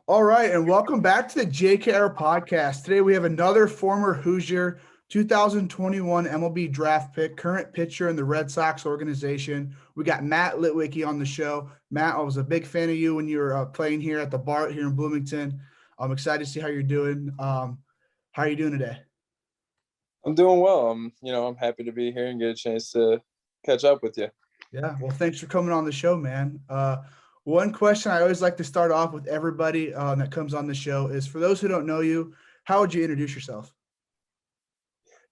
All right, and welcome back to the JKR Podcast. Today we have another former Hoosier, 2021 MLB Draft Pick, current pitcher in the Red Sox organization. We got Matt Litwicki on the show. Matt, I was a big fan of you when you were playing here at the BART here in Bloomington. I'm excited to see how you're doing. How are you doing today? I'm doing well. I'm happy to be here and get a chance to catch up with you. Yeah, well, thanks for coming on the show, man. One question I always like to start off with everybody that comes on the show is, for those who don't know you, how would you introduce yourself?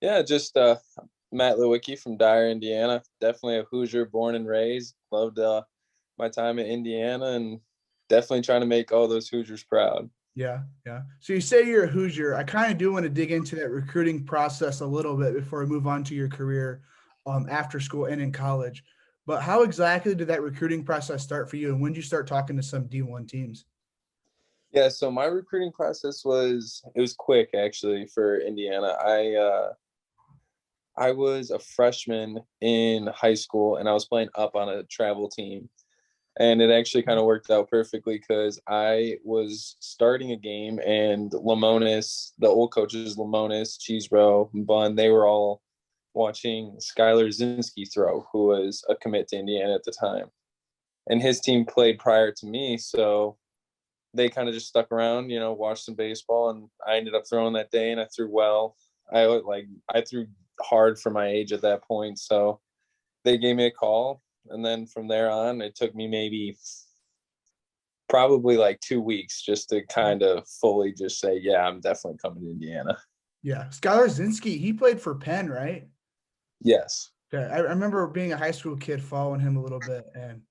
Yeah, just Matt Litwicki from Dyer, Indiana. Definitely a Hoosier, born and raised. Loved my time in Indiana, and definitely trying to make all those Hoosiers proud. Yeah. So you say you're a Hoosier. I kind of do want to dig into that recruiting process a little bit before we move on to your career after school and in college. But how exactly did that recruiting process start for you, and when did you start talking to some D1 teams? Yeah, so my recruiting process was quick actually for Indiana. I was a freshman in high school, and I was playing up on a travel team. And it actually kind of worked out perfectly because I was starting a game, and Lamonis, the old coaches, Lamonis, Cheesebro, and Bun, they were all watching Skylar Zinski throw, who was a commit to Indiana at the time. And his team played prior to me, so they kind of just stuck around, watched some baseball, and I ended up throwing that day, and I threw well. I threw hard for my age at that point, so they gave me a call. And then from there on, it took me probably like 2 weeks just to kind of fully just say, yeah, I'm definitely coming to Indiana. Yeah. Skylar Zinski, he played for Penn, right? Yes. Yeah. I remember being a high school kid following him a little bit, and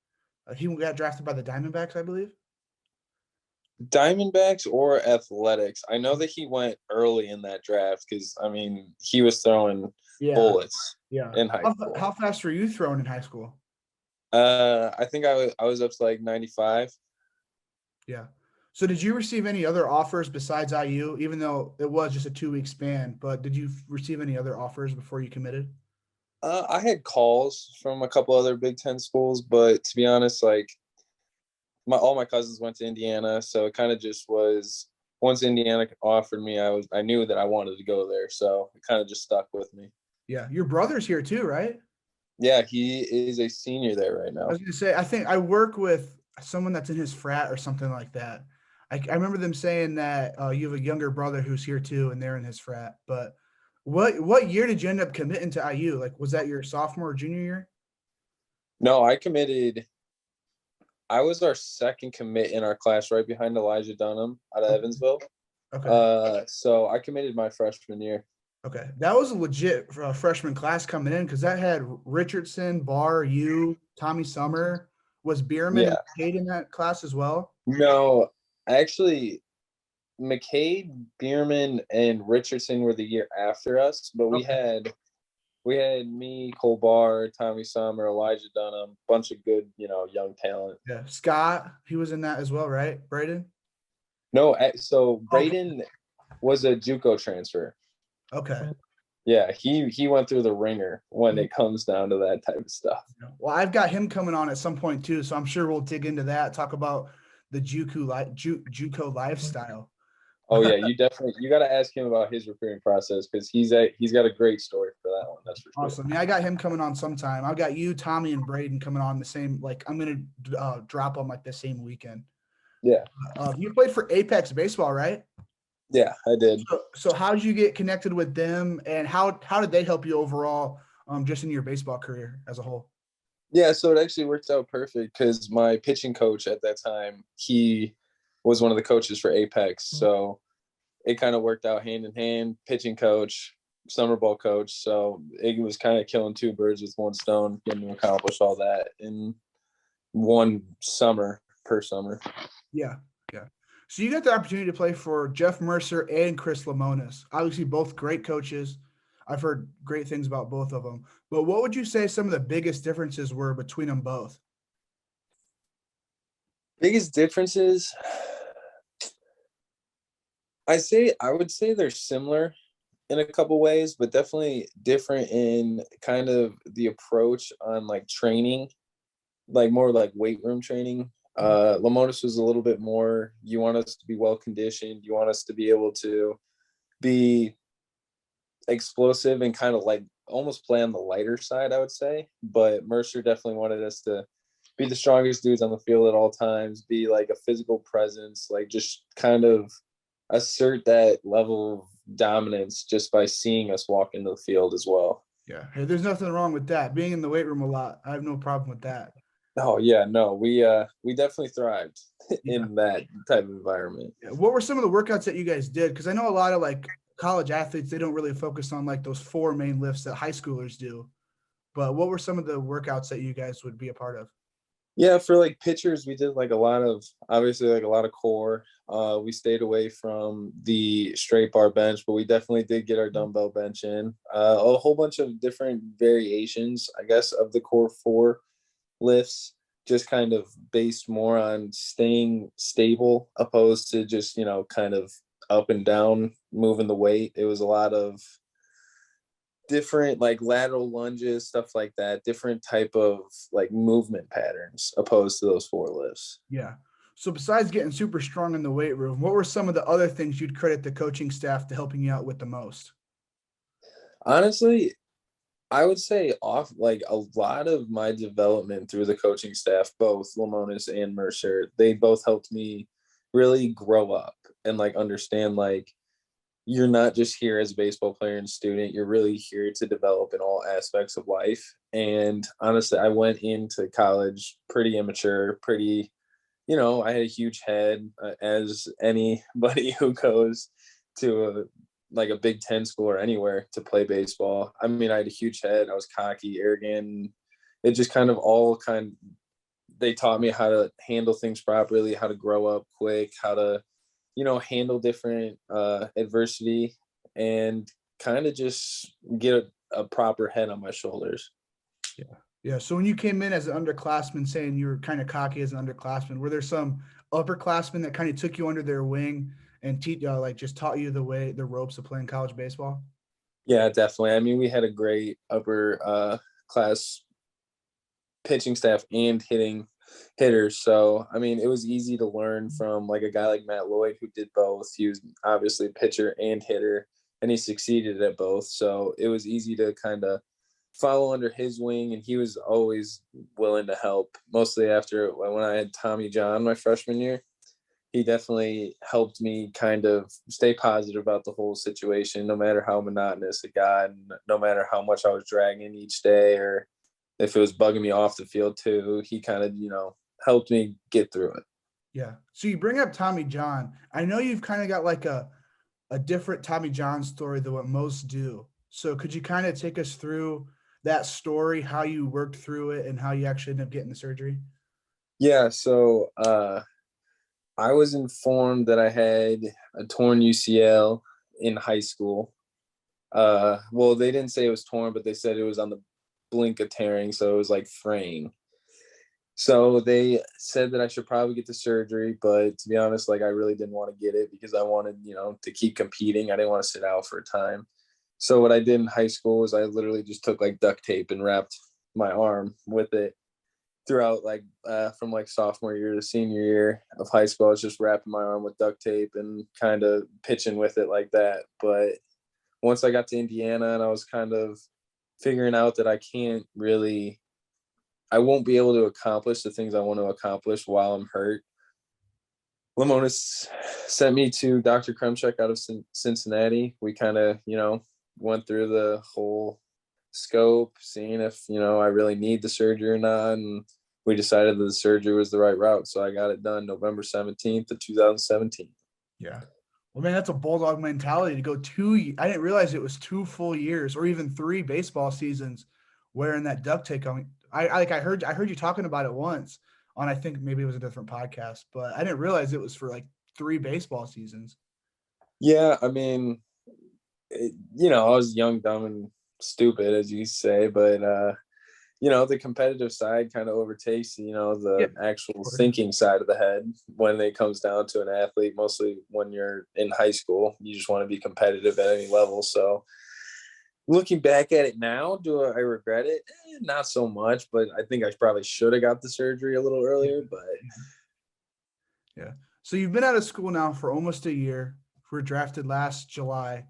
he got drafted by the Diamondbacks, I believe. Diamondbacks or Athletics. I know that he went early in that draft because, he was throwing bullets in high school. How fast were you throwing in high school? I think I was up to like 95. Yeah. So did you receive any other offers besides IU, even though it was just a 2-week span, but did you receive any other offers before you committed? I had calls from a couple other Big Ten schools, but to be honest, like all my cousins went to Indiana, so it kind of just was, once Indiana offered me, I knew that I wanted to go there, so it kind of just stuck with me. Yeah. Your brother's here too, right? Yeah, he is a senior there right now. I was going to say, I think I work with someone that's in his frat or something like that. I remember them saying that you have a younger brother who's here too, and they're in his frat. But what year did you end up committing to IU? Like, was that your sophomore or junior year? No, I was our second commit in our class, right behind Elijah Dunham out of Evansville. Okay. So I committed my freshman year. Okay. That was a legit freshman class coming in, because that had Richardson, Barr, you, Tommy Summer. Was Bierman and McCade in that class as well? No, actually, McCade, Bierman, and Richardson were the year after us, but we had me, Cole Barr, Tommy Summer, Elijah Dunham, bunch of good, young talent. Yeah. Scott, he was in that as well, right? Braden? No, so Braden was a JUCO transfer. Okay. Yeah, he went through the ringer when it comes down to that type of stuff. Well, I've got him coming on at some point too, so I'm sure we'll dig into that, talk about the JUCO lifestyle. Oh yeah, you got to ask him about his recruiting process, because he's got a great story for that one. That's for sure. Awesome. Yeah, I got him coming on sometime. I've got you, Tommy, and Braden coming on the same. Like, I'm gonna drop them like the same weekend. Yeah. You played for Apex Baseball, right? Yeah, I did. So how did you get connected with them, and how did they help you overall, just in your baseball career as a whole? Yeah, so it actually worked out perfect because my pitching coach at that time, he was one of the coaches for Apex. So it kind of worked out hand in hand, pitching coach, summer ball coach. So it was kind of killing two birds with one stone, getting to accomplish all that in one summer per summer. Yeah. So you got the opportunity to play for Jeff Mercer and Chris Lamonis. Obviously, both great coaches. I've heard great things about both of them. But what would you say some of the biggest differences were between them both? Biggest differences, I would say they're similar in a couple ways, but definitely different in kind of the approach on like training, like more like weight room training. Lamonis was a little bit more, you want us to be well conditioned, you want us to be able to be explosive and kind of like almost play on the lighter side, I would say. But Mercer definitely wanted us to be the strongest dudes on the field at all times, be like a physical presence, like just kind of assert that level of dominance just by seeing us walk into the field as well. Yeah. Hey, there's nothing wrong with that. Being in the weight room a lot, I have no problem with that. Oh yeah, no, we definitely thrived in that type of environment. Yeah. What were some of the workouts that you guys did? Because I know a lot of like college athletes, they don't really focus on like those 4 main lifts that high schoolers do. But what were some of the workouts that you guys would be a part of? Yeah, for like pitchers, we did like a lot of obviously like a lot of core. We stayed away from the straight bar bench, but we definitely did get our dumbbell bench in. A whole bunch of different variations, I guess, of the core 4 lifts, just kind of based more on staying stable opposed to just, kind of up and down moving the weight. It was a lot of different like lateral lunges, stuff like that, different type of like movement patterns opposed to those 4 lifts. Yeah. So besides getting super strong in the weight room, what were some of the other things you'd credit the coaching staff to helping you out with the most? Honestly, I would say off like a lot of my development through the coaching staff, both Lamonis and Mercer, they both helped me really grow up and like understand like you're not just here as a baseball player and student, you're really here to develop in all aspects of life. And honestly, I went into college pretty immature, pretty, I had a huge head, as anybody who goes to like a Big Ten school or anywhere to play baseball. I mean, I had a huge head. I was cocky, arrogant. It just kind of they taught me how to handle things properly, how to grow up quick, how to, handle different adversity and kind of just get a proper head on my shoulders. Yeah. Yeah. So when you came in as an underclassman, saying you were kind of cocky as an underclassman, were there some upperclassmen that kind of took you under their wing and just taught you the ropes of playing college baseball? Yeah, definitely. I mean, we had a great upper class pitching staff and hitters. So, I mean, it was easy to learn from like a guy like Matt Lloyd who did both. He was obviously pitcher and hitter, and he succeeded at both. So it was easy to kind of follow under his wing, and he was always willing to help. Mostly after when I had Tommy John my freshman year, he definitely helped me kind of stay positive about the whole situation, no matter how monotonous it got, and no matter how much I was dragging each day or if it was bugging me off the field too. He kind of, helped me get through it. Yeah. So you bring up Tommy John. I know you've kind of got like a different Tommy John story than what most do. So could you kind of take us through that story, how you worked through it and how you actually ended up getting the surgery? Yeah. So I was informed that I had a torn UCL in high school. Well, they didn't say it was torn, but they said it was on the blink of tearing. So it was like fraying. So they said that I should probably get the surgery, but to be honest, like I really didn't want to get it because I wanted, to keep competing. I didn't want to sit out for a time. So what I did in high school was I literally just took like duct tape and wrapped my arm with it throughout from like sophomore year to senior year of high school. I was just wrapping my arm with duct tape and kind of pitching with it like that. But once I got to Indiana and I was kind of figuring out that I won't be able to accomplish the things I want to accomplish while I'm hurt, Lamonis sent me to Dr. Kremchek out of Cincinnati. We kind of, went through the whole scope, seeing if, I really need the surgery or not. And we decided that the surgery was the right route. So I got it done November 17th of 2017. Yeah. Well, man, that's a bulldog mentality to go I didn't realize it was 2 full years or even 3 baseball seasons wearing that duct tape on. I heard you talking about it once on, I think maybe it was a different podcast, but I didn't realize it was for like 3 baseball seasons. Yeah. I mean, I was young, dumb, and stupid, as you say, but, the competitive side kind of overtakes, the actual thinking side of the head when it comes down to an athlete, mostly when you're in high school. You just want to be competitive at any level. So looking back at it now, do I regret it? Not so much, but I think I probably should have got the surgery a little earlier. But Yeah. So you've been out of school now for almost a year. We were drafted last July.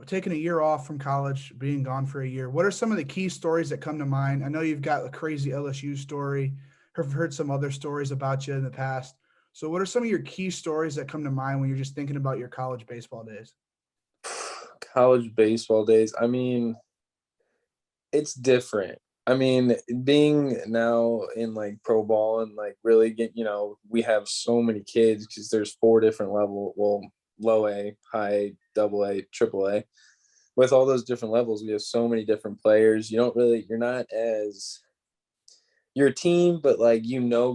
Taking a year off from college, being gone for a year. What are some of the key stories that come to mind? I know you've got a crazy LSU story. I've heard some other stories about you in the past. So what are some of your key stories that come to mind when you're just thinking about your college baseball days? College baseball days. I mean, it's different. I mean, being now in like pro ball and like really get, we have so many kids because there's 4 different low A, high, double A, triple A. With all those different levels, we have so many different players. You're not as, you're a team, but like,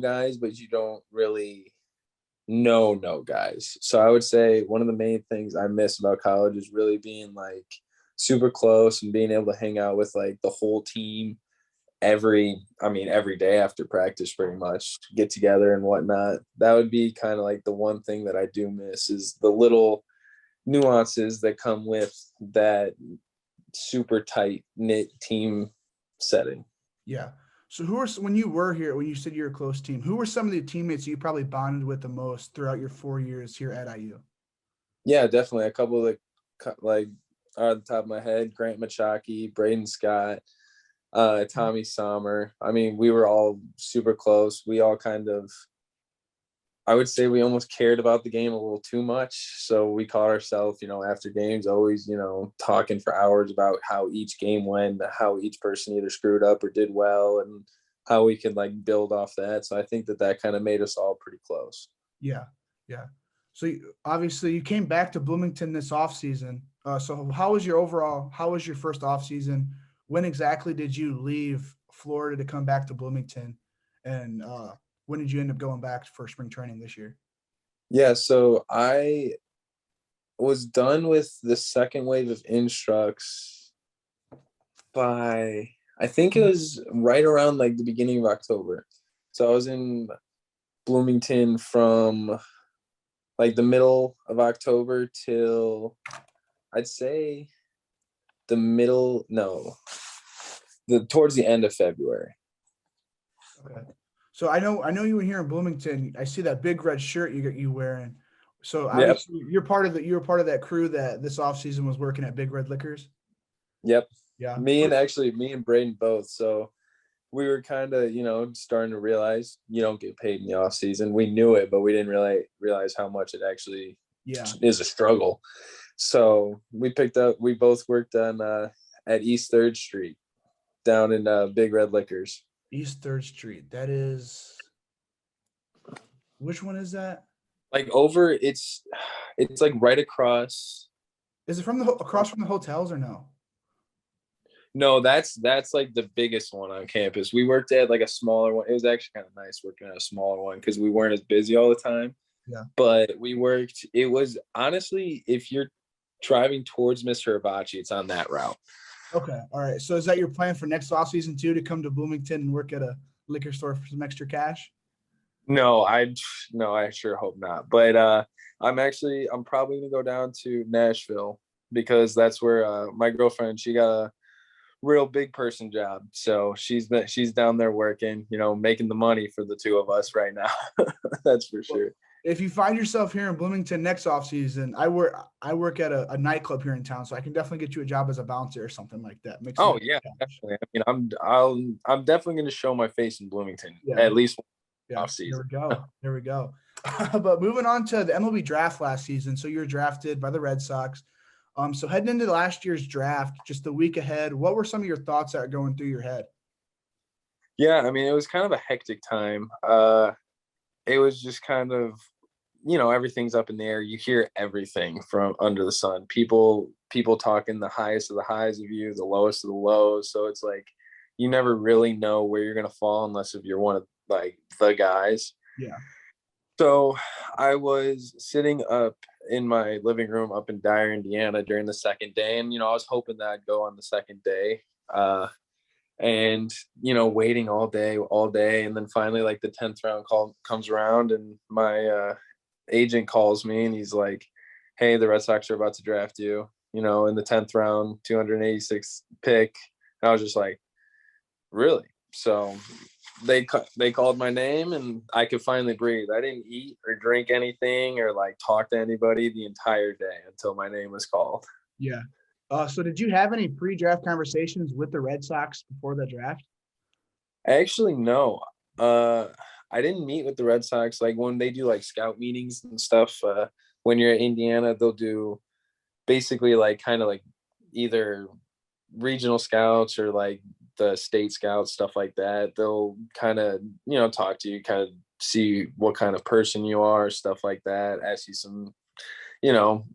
guys, but you don't really know guys. So I would say one of the main things I miss about college is really being like super close and being able to hang out with like the whole team every day after practice, pretty much get together and whatnot. That would be kind of like the one thing that I do miss is the little nuances that come with that super tight knit team setting. Yeah. So when you were here, when you said you're a close team, who were some of the teammates you probably bonded with the most throughout your 4 years here at IU? Yeah, definitely. A couple of like on the top of my head, Grant Machaki, Braden Scott, Tommy Sommer. I mean, we were all super close. We all kind of, I would say we almost cared about the game a little too much. So we caught ourselves, after games, always, talking for hours about how each game went, how each person either screwed up or did well, and how we could like build off that. So I think that kind of made us all pretty close. Yeah. Yeah. So obviously you came back to Bloomington this offseason. So how was your first offseason? When exactly did you leave Florida to come back to Bloomington? And when did you end up going back for spring training this year? Yeah, so I was done with the second wave of instructs by, I think it was right around like the beginning of October. So I was in Bloomington from like the middle of October till I'd say towards the end of February. Okay. So I know you were here in Bloomington. I see that big red shirt you wearing. So obviously you're part of that crew that this offseason was working at Big Red Liquors. Yep. Yeah. Me and Braden both. So we were kind of, starting to realize you don't get paid in the off season. We knew it, but we didn't really realize how much it actually is a struggle. So we both worked on at East 3rd Street down in Big Red Liquors. East 3rd Street. That is, which one is that? Like it's like right across. Is it across from the hotels or no? No, that's like the biggest one on campus. We worked at like a smaller one. It was actually kind of nice working at a smaller one because we weren't as busy all the time. Yeah. But it was honestly, if you're driving towards Mr. Hibachi, it's on that route. Okay. All right. So is that your plan for next offseason too, to come to Bloomington and work at a liquor store for some extra cash? No, I sure hope not. But I'm probably gonna go down to Nashville because that's where my girlfriend, she got a real big person job. So she's down there working, making the money for the two of us right now. That's for sure. If you find yourself here in Bloomington next offseason, I work at a nightclub here in town, so I can definitely get you a job as a bouncer or something like that. Definitely. I mean, I'm definitely going to show my face in Bloomington at least off season. There we go. But moving on to the MLB draft last season. So you were drafted by the Red Sox. So heading into last year's draft, just the week ahead, what were some of your thoughts that are going through your head? Yeah, I mean, it was kind of a hectic time. It was just kind of, everything's up in the air. You hear everything from under the sun. People talking the highest of the highs of you, the lowest of the lows. So it's like you never really know where you're going to fall unless if you're one of like the guys. Yeah. So I was sitting up in my living room up in Dyer, Indiana during the second day. And, I was hoping that I'd go on the second day. And, waiting all day. And then finally, like the 10th round call comes around and my agent calls me and he's like, hey, the Red Sox are about to draft you, in the 10th round, 286th pick. And I was just like, really? So they called my name and I could finally breathe. I didn't eat or drink anything or like talk to anybody the entire day until my name was called. Yeah. So did you have any pre-draft conversations with the Red Sox before the draft? Actually, no. I didn't meet with the Red Sox. Like when they do like scout meetings and stuff, when you're at Indiana, they'll do basically like kind of like either regional scouts or like the state scouts, stuff like that. They'll kind of, talk to you, kind of see what kind of person you are, stuff like that, ask you some, you know,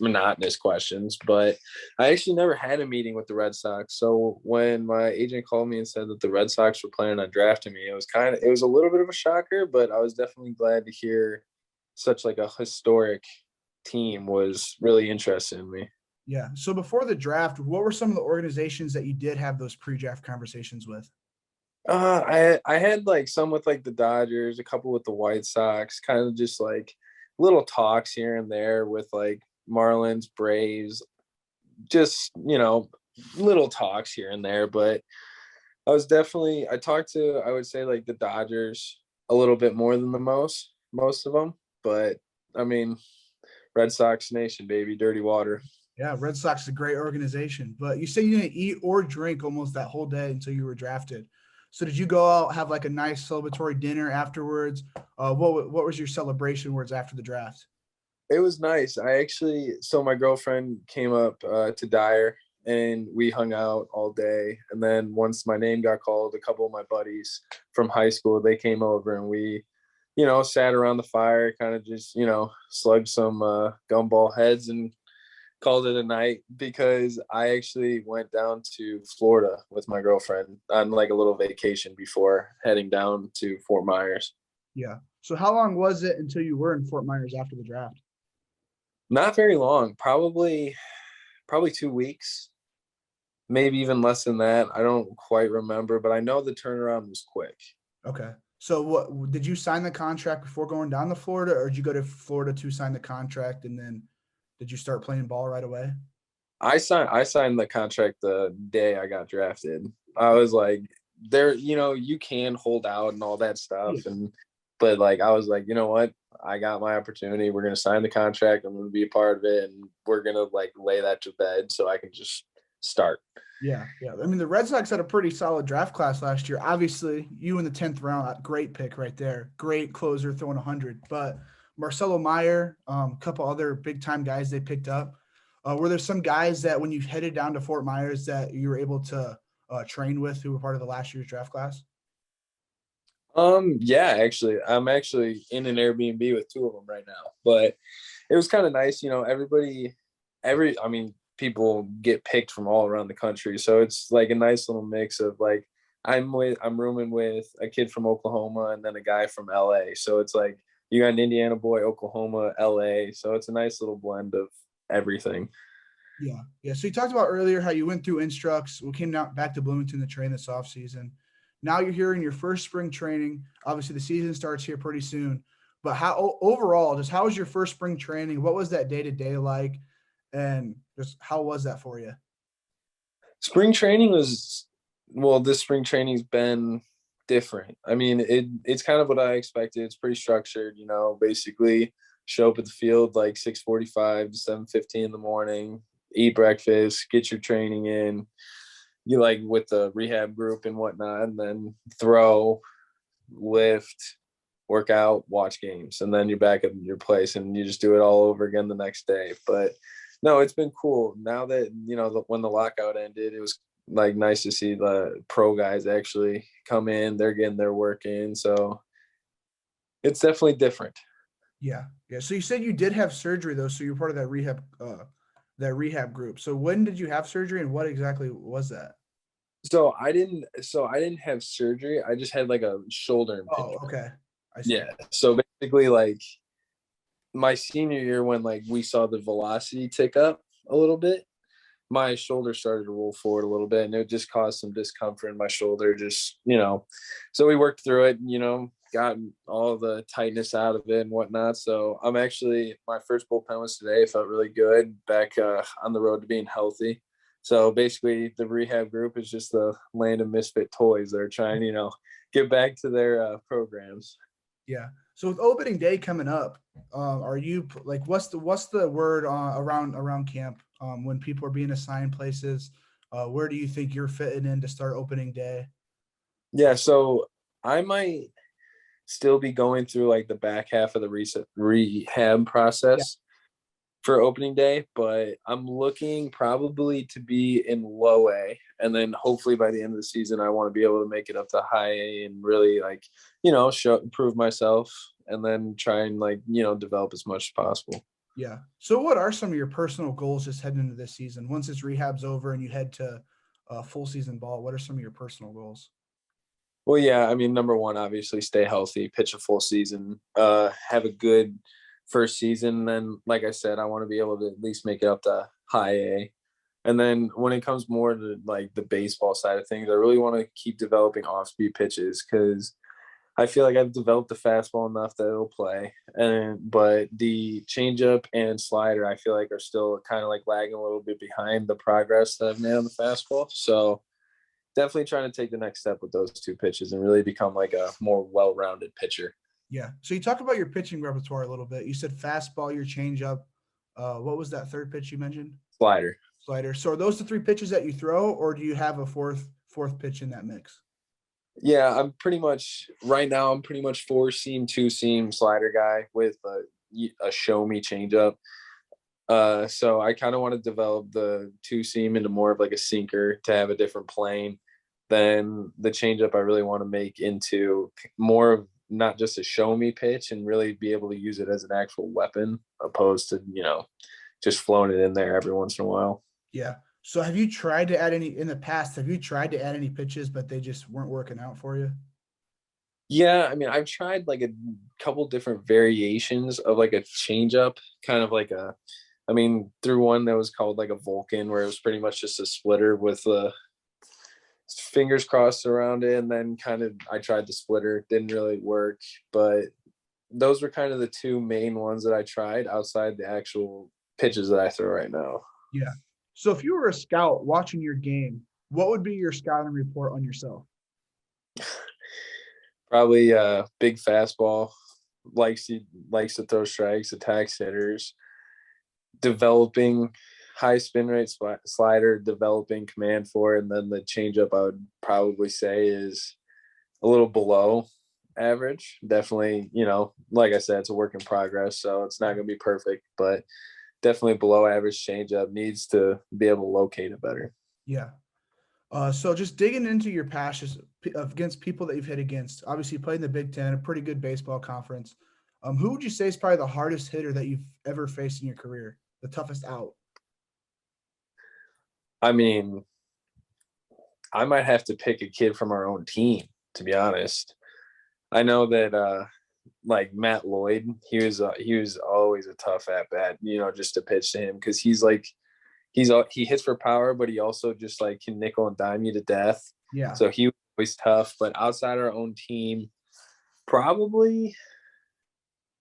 monotonous questions. But I actually never had a meeting with the Red Sox. So when my agent called me and said that the Red Sox were planning on drafting me, it was a little bit of a shocker, but I was definitely glad to hear such like a historic team was really interested in me. Yeah. So before the draft, what were some of the organizations that you did have those pre-draft conversations with? I had like some with like the Dodgers, a couple with the White Sox, kind of just like little talks here and there with like Marlins, Braves, just little talks here and there. But I talked to, I would say, like the Dodgers a little bit more than the most of them. But I mean, Red Sox Nation, baby, dirty water. Yeah, Red Sox is a great organization. But you say you didn't eat or drink almost that whole day until you were drafted. So did you go out, have like a nice celebratory dinner afterwards? What was your celebration words after the draft? It was nice. So my girlfriend came up to Dyer and we hung out all day. And then once my name got called, a couple of my buddies from high school, they came over and we, sat around the fire, kind of just, slugged some gumball heads and called it a night, because I actually went down to Florida with my girlfriend on like a little vacation before heading down to Fort Myers. Yeah. So how long was it until you were in Fort Myers after the draft? Not very long, probably 2 weeks, maybe even less than that. I don't quite remember, but I know the turnaround was quick. Okay. So what did you sign the contract before going down to Florida, or did you go to Florida to sign the contract and then did you start playing ball right away? I signed the contract the day I got drafted. I was like, you can hold out and all that stuff. But like, I was like, you know what? I got my opportunity. We're going to sign the contract. I'm going to be a part of it. And we're going to like lay that to bed so I can just start. Yeah. Yeah. I mean, the Red Sox had a pretty solid draft class last year. Obviously, you in the 10th round, great pick right there. Great closer throwing 100. But Marcelo Meyer, a couple other big time guys they picked up. Were there some guys that when you headed down to Fort Myers that you were able to train with who were part of the last year's draft class? Yeah, actually, I'm actually in an Airbnb with two of them right now, but it was kind of nice. People get picked from all around the country. So it's like a nice little mix of like, I'm rooming with a kid from Oklahoma and then a guy from LA. So it's like, you got an Indiana boy, Oklahoma, LA. So it's a nice little blend of everything. Yeah. Yeah. So you talked about earlier how you went through Instructs. We came down back to Bloomington to train this offseason. Now you're here in your first spring training. Obviously, the season starts here pretty soon. But how was your first spring training? What was that day-to-day like? And just how was that for you? Spring training this spring training's been different. I mean, it's kind of what I expected. It's pretty structured, basically show up at the field like 6:45 to 7:15 in the morning, eat breakfast, get your training in, you like with the rehab group and whatnot, and then throw, lift, work out, watch games, and then you're back at your place and you just do it all over again the next day. But no, it's been cool. Now that, when the lockout ended, it was like nice to see the pro guys actually come in. They're getting their work in. So it's definitely different. Yeah. Yeah. So you said you did have surgery though. So you're part of that rehab group. So when did you have surgery and what exactly was that? So I didn't have surgery. I just had like a shoulder Oh, impingement. okay. I see. Yeah. So basically like my senior year, when like we saw the velocity tick up a little bit, my shoulder started to roll forward a little bit and it just caused some discomfort in my shoulder. So we worked through it, got all the tightness out of it and whatnot. So my first bullpen was today. It felt really good, back on the road to being healthy. So basically the rehab group is just the land of misfit toys. They're trying, get back to their programs. Yeah. So with opening day coming up, are you like what's the word around camp when people are being assigned places? Where do you think you're fitting in to start opening day? Yeah, so I might still be going through like the back half of the rehab process for opening day, but I'm looking probably to be in low A, and then hopefully by the end of the season I want to be able to make it up to high A and really like, prove myself, and then try and like, develop as much as possible. Yeah. So what are some of your personal goals just heading into this season? Once this rehab's over and you head to full season ball, what are some of your personal goals? Well, yeah, I mean, number one, obviously stay healthy, pitch a full season, have a good first season. Then, like I said, I want to be able to at least make it up to high A. And then when it comes more to like the baseball side of things, I really want to keep developing off-speed pitches because I feel like I've developed the fastball enough that it'll play. But the changeup and slider, I feel like are still kind of like lagging a little bit behind the progress that I've made on the fastball. So definitely trying to take the next step with those two pitches and really become like a more well-rounded pitcher. Yeah. So you talk about your pitching repertoire a little bit. You said fastball, your changeup. What was that third pitch you mentioned? Slider. So are those the three pitches that you throw, or do you have a fourth pitch in that mix? Yeah, I'm pretty much 4-seam, 2-seam slider guy with a show me changeup. So I kind of want to develop the 2-seam into more of like a sinker to have a different plane. Then the changeup I really want to make into more of not just a show me pitch and really be able to use it as an actual weapon opposed to, just flowing it in there every once in a while. Yeah. So have you tried to add any pitches, but they just weren't working out for you? Yeah, I mean, I've tried like a couple different variations of like a changeup, kind of like through one that was called like a Vulcan, where it was pretty much just a splitter with fingers crossed around it, and then I tried the splitter, didn't really work, but those were kind of the two main ones that I tried outside the actual pitches that I throw right now. Yeah. So if you were a scout watching your game, what would be your scouting report on yourself? Probably big fastball, likes to throw strikes, attacks hitters, developing high spin rate slider, developing command for it, and then the changeup I would probably say is a little below average. Definitely, like I said, it's a work in progress, so it's not going to be perfect, but definitely below average changeup, needs to be able to locate it better. Yeah. So just digging into your passions against people that you've hit against, obviously you played in the Big Ten, a pretty good baseball conference. Who would you say is probably the hardest hitter that you've ever faced in your career? The toughest out? I mean, I might have to pick a kid from our own team, to be honest. I know that like Matt Lloyd, he was always a tough at bat, just to pitch to him, because he hits for power, but he also just like can nickel and dime you to death. Yeah. So he was always tough. But outside our own team, probably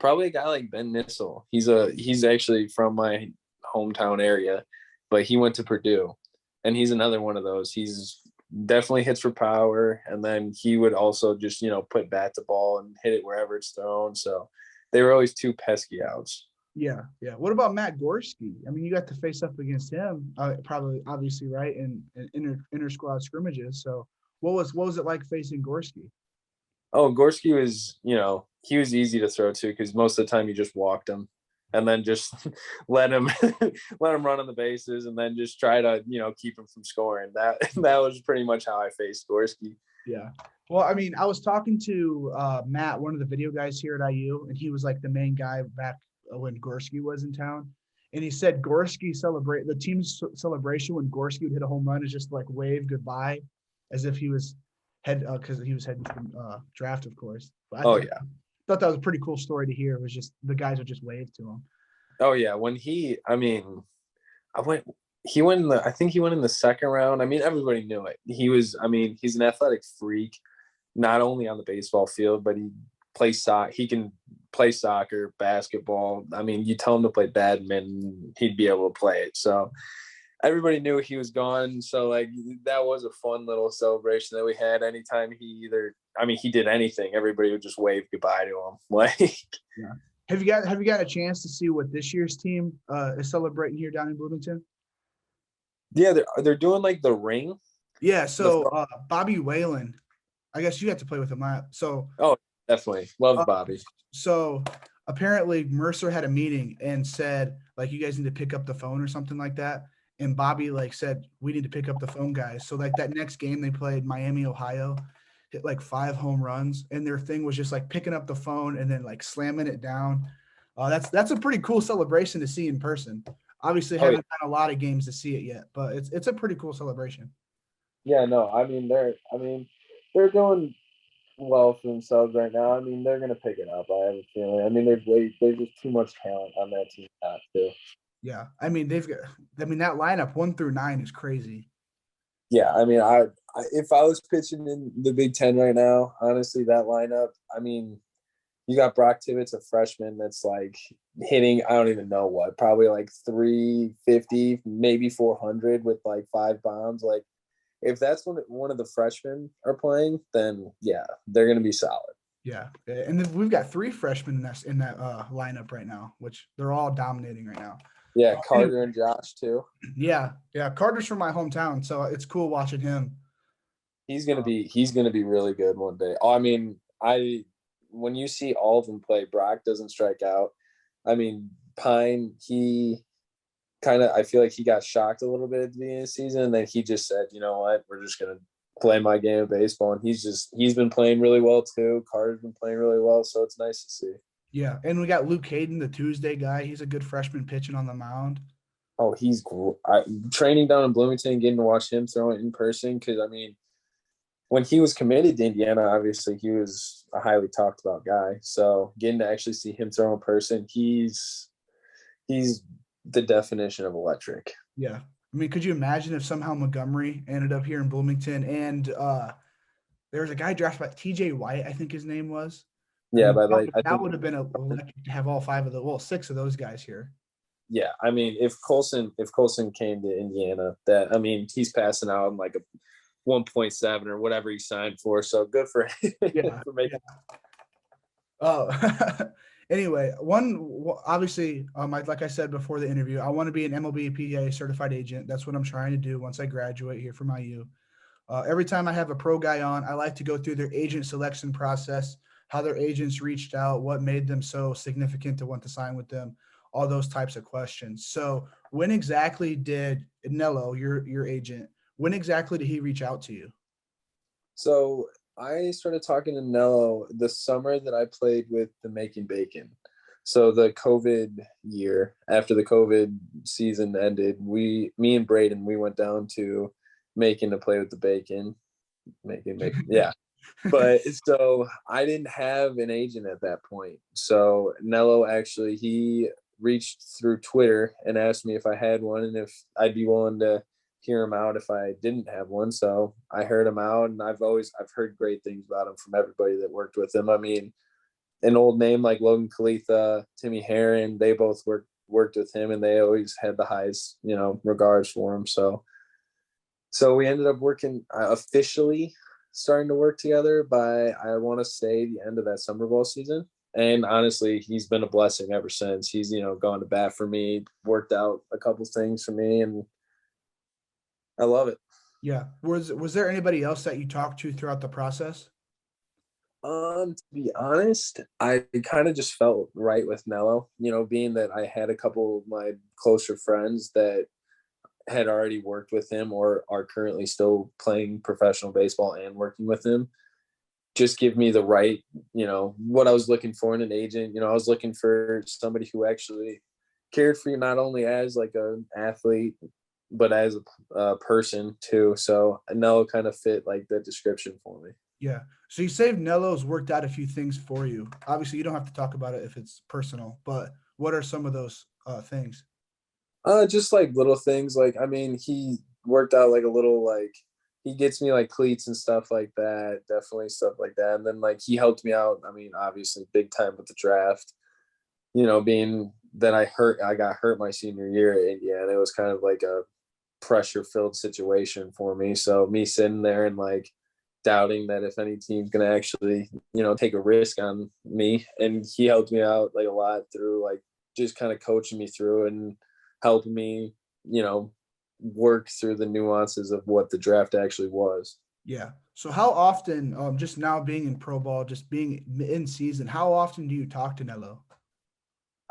a guy like Ben Nissel. He's actually from my hometown area, but he went to Purdue, and he's another one of those. He's definitely hits for power, and then he would also just put bat to ball and hit it wherever it's thrown. So they were always two pesky outs. Yeah. What about Matt Gorski? I mean, you got to face up against him, probably, obviously, right, in inter squad scrimmages. So what was it like facing Gorski? Oh, Gorski was, he was easy to throw to because most of the time you just walked him, and then just let him run on the bases, and then just try to keep him from scoring. That was pretty much how I faced Gorski. Yeah. Well, I mean, I was talking to Matt, one of the video guys here at IU, and he was like the main guy back when Gorski was in town. And he said the team's celebration when Gorski would hit a home run is just like wave goodbye as if he was because he was heading to draft, of course. But I thought that was a pretty cool story to hear. It was just the guys would just wave to him. Oh yeah, when he went in the second round. I mean, everybody knew it. He's an athletic freak, not only on the baseball field, but he can play soccer, basketball. I mean, you tell him to play badminton, he'd be able to play it. So everybody knew he was gone. So like that was a fun little celebration that we had. Anytime he did anything, everybody would just wave goodbye to him. Like, Yeah. Have you got a chance to see what this year's team is celebrating here down in Bloomington? Yeah, they're doing like the ring. Yeah. So Bobby Whalen, I guess you have to play with him. So definitely love Bobby. So apparently Mercer had a meeting and said like you guys need to pick up the phone or something like that. And Bobby like said we need to pick up the phone, guys. So like that next game they played Miami, Ohio, hit like 5 home runs, and their thing was just like picking up the phone and then like slamming it down. That's a pretty cool celebration to see in person. Obviously, haven't had a lot of games to see it yet, but it's a pretty cool celebration. Yeah, no, they're doing well for themselves right now. I mean, they're gonna pick it up. I have a feeling. I mean, there's just too much talent on that team not to. Yeah, I mean that lineup 1 through 9 is crazy. Yeah, I mean, if I was pitching in the Big Ten right now, honestly, that lineup. I mean, you got Brock Tibbetts, a freshman that's like hitting, I don't even know what, probably like 350, maybe 400 with like 5 bombs. Like, if that's one of the freshmen are playing, then yeah, they're going to be solid. Yeah, and then we've got 3 freshmen in that lineup right now, which they're all dominating right now. Yeah, Carter and Josh too. Yeah. Carter's from my hometown, so it's cool watching him. He's gonna be really good one day. I mean, when you see all of them play, Brock doesn't strike out. I mean, Pine, I feel like he got shocked a little bit at the beginning of the season, and then he just said, you know what, we're just gonna play my game of baseball, and he's been playing really well too. Carter's been playing really well, so it's nice to see. Yeah, and we got Luke Hayden, the Tuesday guy. He's a good freshman pitching on the mound. Oh, he's cool. Training down in Bloomington, getting to watch him throw it in person, because I mean, when he was committed to Indiana, obviously he was a highly talked about guy. So getting to actually see him throw in person, he's the definition of electric. Yeah. I mean, could you imagine if somehow Montgomery ended up here in Bloomington and there was a guy drafted by TJ White, I think his name was. Yeah, that would have been electric to have all 6 of those guys here. Yeah, I mean, if Colson came to Indiana, he's passing out in like a 1.7 or whatever he signed for. So good for him for making. Anyway, obviously, like I said before the interview, I want to be an MLB PA certified agent. That's what I'm trying to do once I graduate here from IU. Every time I have a pro guy on, I like to go through their agent selection process, how their agents reached out, what made them so significant to want to sign with them, all those types of questions. So when exactly did Nello, your agent, when exactly did he reach out to you? So I started talking to Nello the summer that I played with the Making Bacon. So the COVID year, after the COVID season ended, me and Braden, we went down to Macon to play with the Bacon. Making, yeah. But so I didn't have an agent at that point. So Nello actually, he reached through Twitter and asked me if I had one and if I'd be willing to hear him out if I didn't have one. So I heard him out, and I've heard great things about him from everybody that worked with him. I mean, an old name like Logan Kalitha, Timmy Herron, they both worked with him, and they always had the highest, regards for him. So we ended up working officially starting to work together by, I want to say, the end of that summer ball season. And honestly, he's been a blessing ever since. He's, gone to bat for me, worked out a couple things for me, and I love it. Yeah. Was there anybody else that you talked to throughout the process? To be honest, I kind of just felt right with Nello, being that I had a couple of my closer friends that had already worked with him or are currently still playing professional baseball and working with him. Just give me the right, what I was looking for in an agent. I was looking for somebody who actually cared for you, not only as like an athlete, but as a person too. So Nello kind of fit like the description for me. Yeah. So you say Nello's worked out a few things for you. Obviously, you don't have to talk about it if it's personal, but what are some of those things? Just like little things. Like, I mean, he worked out like a little, like, he gets me like cleats and stuff like that. Definitely stuff like that. And then like he helped me out. I mean, obviously big time with the draft, being that I got hurt my senior year at Indiana. It was kind of like pressure-filled situation for me. So me sitting there and like doubting that if any team's gonna actually, take a risk on me, and he helped me out like a lot through like just kind of coaching me through and helping me, work through the nuances of what the draft actually was. Yeah. So how often, just now being in pro ball, just being in season, how often do you talk to Nello?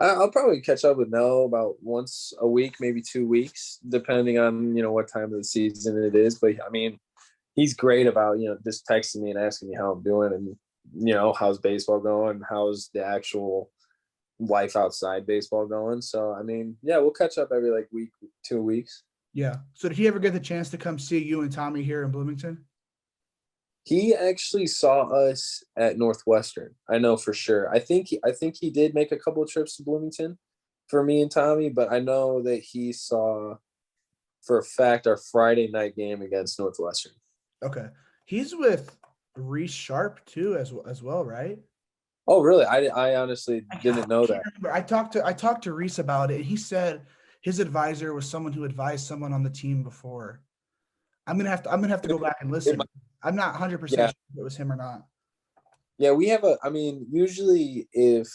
I'll probably catch up with Nello about once a week, maybe 2 weeks, depending on, what time of the season it is. But I mean, he's great about, just texting me and asking me how I'm doing and, how's baseball going? How's the actual life outside baseball going? So, I mean, yeah, we'll catch up every like week, 2 weeks. Yeah. So did he ever get the chance to come see you and Tommy here in Bloomington? He actually saw us at Northwestern. I know for sure. I think he did make a couple of trips to Bloomington for me and Tommy, but I know that he saw for a fact our Friday night game against Northwestern. Okay. He's with Reese Sharp too, as well, right? Oh, really? I honestly didn't know that. Remember. I talked to Reese about it. He said his advisor was someone who advised someone on the team before. I'm gonna have to go back and listen. I'm not 100% sure Yeah. if it was him or not. Yeah, we have usually if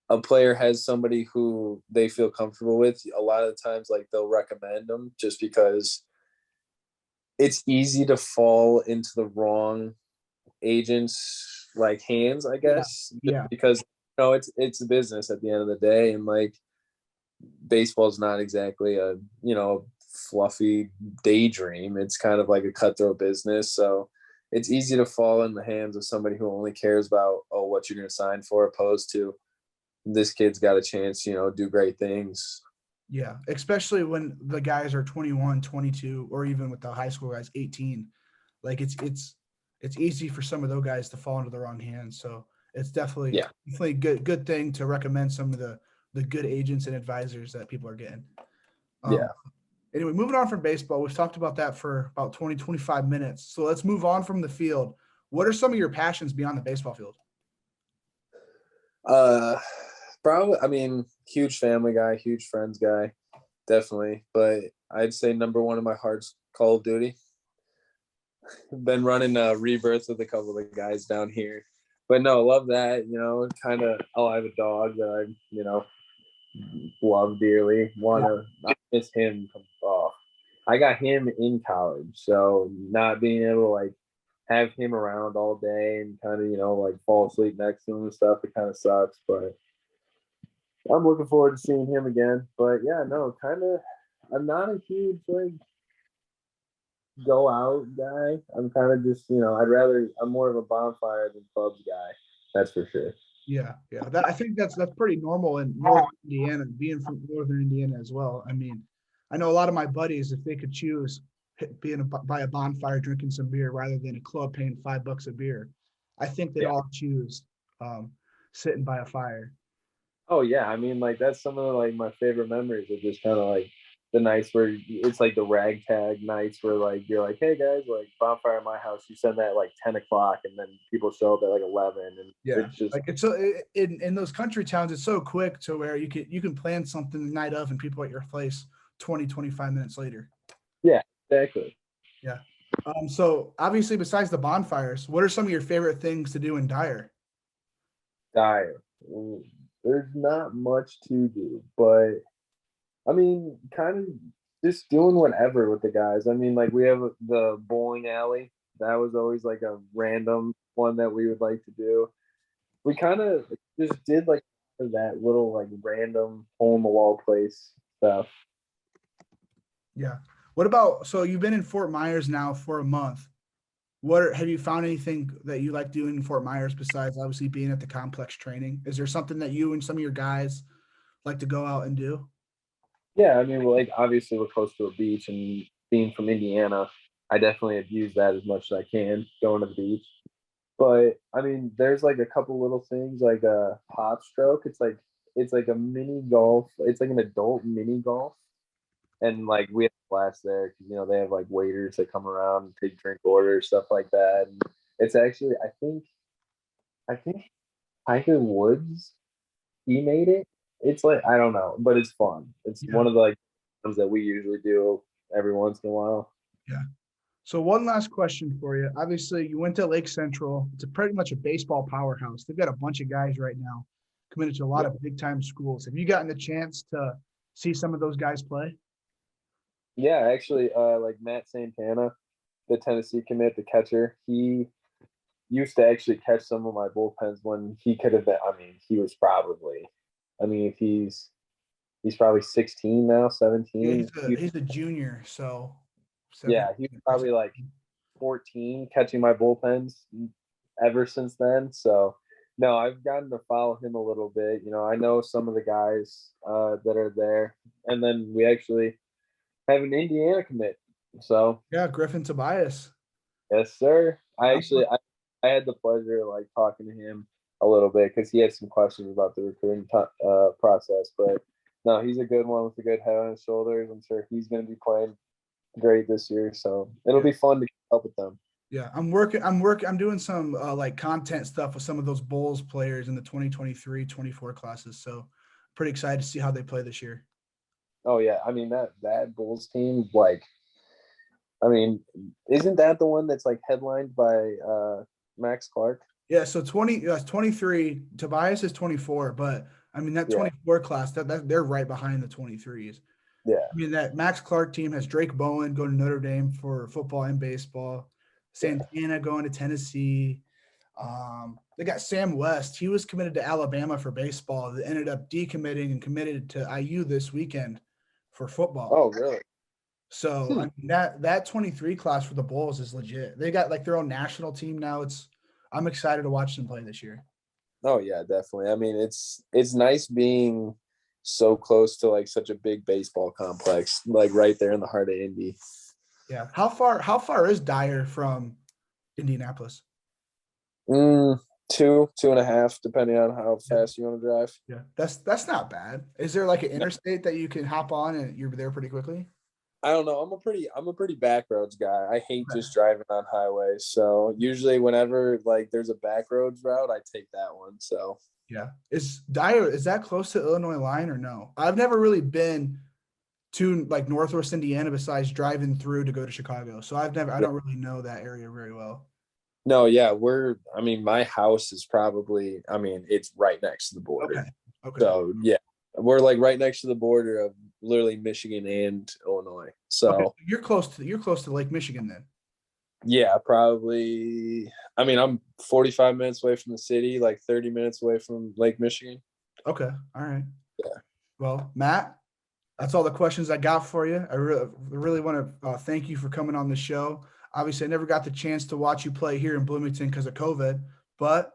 a player has somebody who they feel comfortable with, a lot of the times like they'll recommend them just because it's easy to fall into the wrong agents like hands, I guess. Yeah. Because it's a business at the end of the day, and like baseball's not exactly a fluffy daydream. It's kind of like a cutthroat business, so it's easy to fall in the hands of somebody who only cares about what you're going to sign for, opposed to this kid's got a chance, do great things. Yeah, especially when the guys are 21, 22, or even with the high school guys 18. Like it's easy for some of those guys to fall into the wrong hands. So it's definitely good thing to recommend some of the good agents and advisors that people are getting. Anyway, moving on from baseball, we've talked about that for about 20, 25 minutes. So let's move on from the field. What are some of your passions beyond the baseball field? Probably, I mean, huge family guy, huge friends guy, definitely. But I'd say number one in my heart's Call of Duty. Been running Rebirth with a couple of the guys down here. But no, love that, kind of, I have a dog that I, love dearly. I miss him. I got him in college, so not being able to like have him around all day and kind of like fall asleep next to him and stuff, it kind of sucks. But I'm looking forward to seeing him again. But yeah, no, kind of. I'm not a huge like go out guy. I'm kind of just I'm more of a bonfire than clubs guy. That's for sure. Yeah. I think that's pretty normal in Northern Indiana, being from Northern Indiana as well. I mean, I know a lot of my buddies, if they could choose being by a bonfire drinking some beer rather than a club paying $5 a beer, I think they'd all choose sitting by a fire. Oh yeah, I mean like that's some of like my favorite memories of just kind of like the nights where it's like the ragtag nights where like you're like, hey guys, like bonfire at my house. You send that at like 10 o'clock, and then people show up at like 11, and it's just like it's so in those country towns, it's so quick to where you can plan something the night of and people at your place 20, 25 minutes later. Yeah, exactly. Yeah. So obviously, besides the bonfires, what are some of your favorite things to do in Dyer? Dyer. There's not much to do, but I mean, kind of just doing whatever with the guys. I mean, like we have the bowling alley. That was always like a random one that we would like to do. We kind of just did like that little like random hole in the wall place stuff. Yeah. What about, so you've been in Fort Myers now for a month. Have you found anything that you like doing in Fort Myers besides obviously being at the complex training? Is there something that you and some of your guys like to go out and do? Yeah, I mean, like obviously we're close to a beach, and being from Indiana, I definitely have used that as much as I can going to the beach. But I mean, there's like a couple little things like a Pop Stroke. It's like a mini golf. It's like an adult mini golf, and like we have class there because they have like waiters that come around and take drink orders, stuff like that. And it's actually I think Tiger Woods, he made it. It's like I don't know, but it's fun. It's one of the like ones that we usually do every once in a while. Yeah. So one last question for you. Obviously, you went to Lake Central. It's pretty much a baseball powerhouse. They've got a bunch of guys right now committed to a lot of big-time schools. Have you gotten the chance to see some of those guys play? Yeah, actually, like Matt Santana, the Tennessee commit, the catcher, he used to actually catch some of my bullpens when he could have been. I mean, he was probably. I mean, if he's probably 16 now, 17. Yeah, he's a junior, so. Yeah, he was probably like 14 catching my bullpens ever since then. So, no, I've gotten to follow him a little bit. You know, I know some of the guys that are there. And then we actually have an Indiana commit. So, yeah, Griffin Tobias. Yes, sir. I had the pleasure of like talking to him a little bit because he had some questions about the recruiting process. But no, he's a good one with a good head on his shoulders. I'm sure he's going to be playing great this year, so it'll be fun to help with them. Yeah, I'm doing some like content stuff with some of those Bulls players in the 2023-24 classes. So pretty excited to see how they play this year. Oh yeah, I mean that Bulls team, like, I mean, isn't that the one that's like headlined by Max Clark? Yeah, so 23. Tobias is 24, but I mean that 24 class that they're right behind the 23s. Yeah, I mean that Max Clark team has Drake Bowen going to Notre Dame for football and baseball, Santana going to Tennessee. They got Sam West. He was committed to Alabama for baseball. That ended up decommitting and committed to IU this weekend for football. Oh, really? So I mean, that 23 class for the Bulls is legit. They got like their own national team now. I'm excited to watch them play this year. Oh yeah, definitely. I mean, it's nice being so close to like such a big baseball complex, like right there in the heart of Indy. Yeah. How far is Dyer from Indianapolis? 2.5, depending on how fast you want to drive. Yeah, that's not bad. Is there like an interstate that you can hop on and you're there pretty quickly? I don't know. I'm a pretty back roads guy. I hate just driving on highways. So usually whenever like there's a back roads route, I take that one. So yeah. Is that close to Illinois line or no? I've never really been to like Northwest Indiana besides driving through to go to Chicago. So I don't really know that area very well. No, yeah, my house is probably, it's right next to the border. Okay. So yeah, we're like right next to the border of literally Michigan and Illinois. So you're close to Lake Michigan then. Yeah, probably. I'm 45 minutes away from the city, like 30 minutes away from Lake Michigan. Okay. All right. Yeah. Well, Matt, that's all the questions I got for you. I really want to thank you for coming on the show. Obviously, I never got the chance to watch you play here in Bloomington because of COVID, but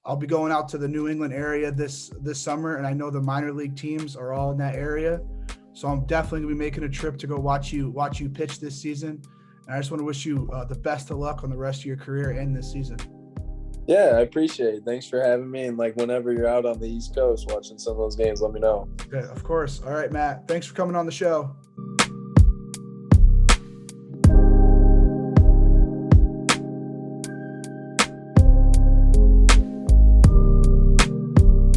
I'll be going out to the New England area this summer, and I know the minor league teams are all in that area. So I'm definitely going to be making a trip to go watch you pitch this season. And I just want to wish you the best of luck on the rest of your career and this season. Yeah, I appreciate it. Thanks for having me. And like whenever you're out on the East Coast watching some of those games, let me know. Okay, of course. All right, Matt. Thanks for coming on the show.